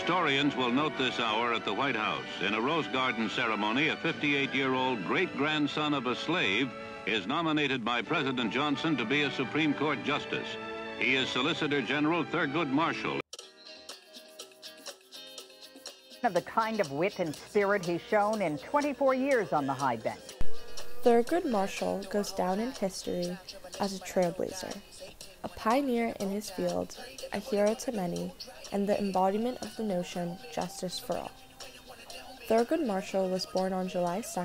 Historians will note this hour at the White House. In a Rose Garden ceremony, a 58-year-old great-grandson of a slave is nominated by President Johnson to be a Supreme Court justice. He is Solicitor General Thurgood Marshall. Of the kind of wit and spirit he's shown in 24 years on the high bench. Thurgood Marshall goes down in history as a trailblazer, a pioneer in his field, a hero to many, and the embodiment of the notion justice for all. Thurgood Marshall was born on July 2,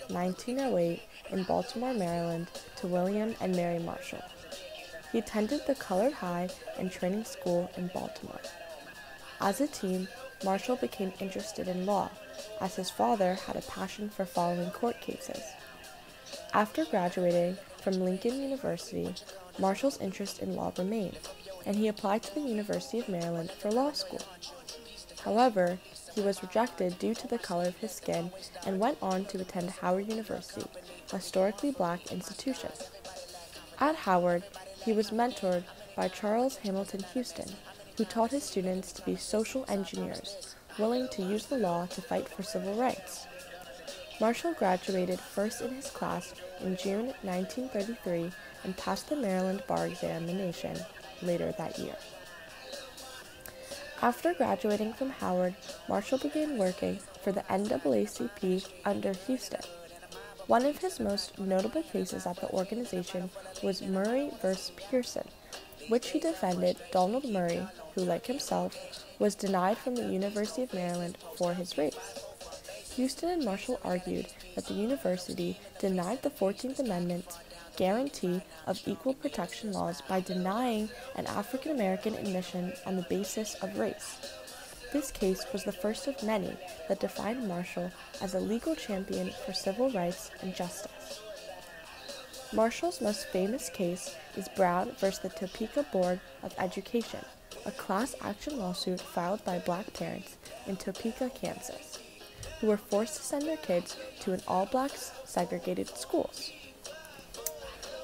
1908 in Baltimore, Maryland, to William and Mary Marshall. He attended the Colored High and Training School in Baltimore. As a teen, Marshall became interested in law, as his father had a passion for following court cases. After graduating from Lincoln University, Marshall's interest in law remained, and he applied to the University of Maryland for law school. However, he was rejected due to the color of his skin and went on to attend Howard University, a historically black institution. At Howard, he was mentored by Charles Hamilton Houston, who taught his students to be social engineers, willing to use the law to fight for civil rights. Marshall graduated first in his class in June 1933 and passed the Maryland bar examination later that year. After graduating from Howard, Marshall began working for the NAACP under Houston. One of his most notable cases at the organization was Murray v. Pearson, which he defended Donald Murray, who, like himself, was denied from the University of Maryland for his race. Houston and Marshall argued that the university denied the 14th Amendment's guarantee of equal protection laws by denying an African American admission on the basis of race. This case was the first of many that defined Marshall as a legal champion for civil rights and justice. Marshall's most famous case is Brown v. the Topeka Board of Education, a class action lawsuit filed by black parents in Topeka, Kansas, who were forced to send their kids to an all-black segregated schools.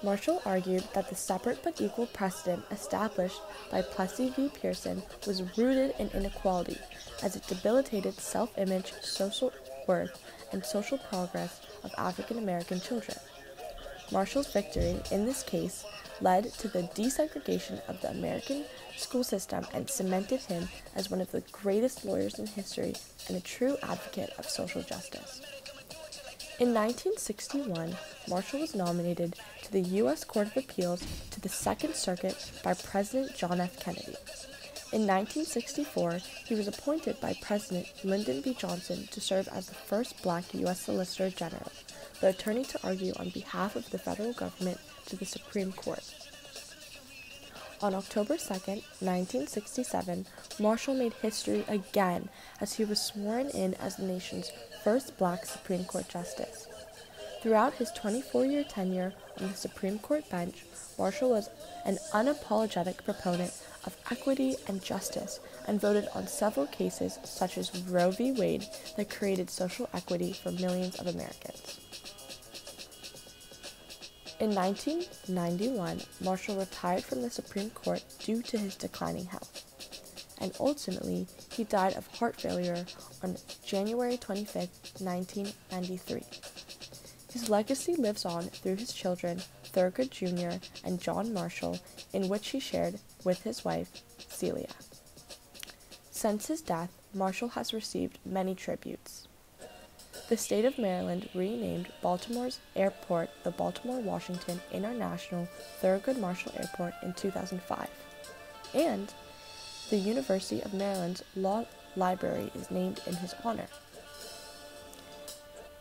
Marshall argued that the separate but equal precedent established by Plessy v. Pearson was rooted in inequality, as it debilitated self-image, social worth, and social progress of African American children. Marshall's victory in this case led to the desegregation of the American school system and cemented him as one of the greatest lawyers in history and a true advocate of social justice. In 1961, Marshall was nominated to the U.S. Court of Appeals to the Second Circuit by President John F. Kennedy. In 1964, he was appointed by President Lyndon B. Johnson to serve as the first black U.S. Solicitor General, the attorney to argue on behalf of the federal government to the Supreme Court. On October 2, 1967, Marshall made history again as he was sworn in as the nation's first black Supreme Court justice. Throughout his 24-year tenure on the Supreme Court bench, Marshall was an unapologetic proponent of equity and justice and voted on several cases such as Roe v. Wade that created social equity for millions of Americans. In 1991, Marshall retired from the Supreme Court due to his declining health, and ultimately he died of heart failure on January 25, 1993. His legacy lives on through his children, Thurgood Jr. and John Marshall, in which he shared with his wife, Celia. Since his death, Marshall has received many tributes. The state of Maryland renamed Baltimore's airport the Baltimore-Washington International Thurgood Marshall Airport in 2005, and the University of Maryland's Law Library is named in his honor.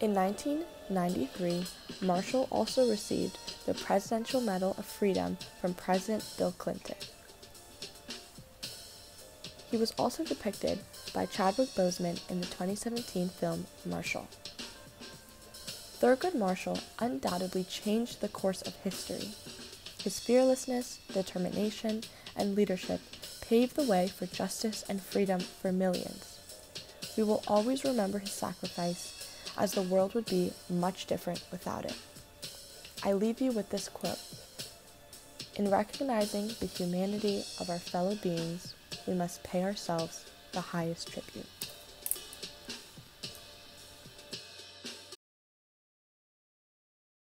In 1993, Marshall also received the Presidential Medal of Freedom from President Bill Clinton. He was also depicted by Chadwick Boseman in the 2017 film Marshall. Thurgood Marshall undoubtedly changed the course of history. His fearlessness, determination, and leadership paved the way for justice and freedom for millions. We will always remember his sacrifice, as the world would be much different without it. I leave you with this quote: "In recognizing the humanity of our fellow beings, we must pay ourselves the highest tribute.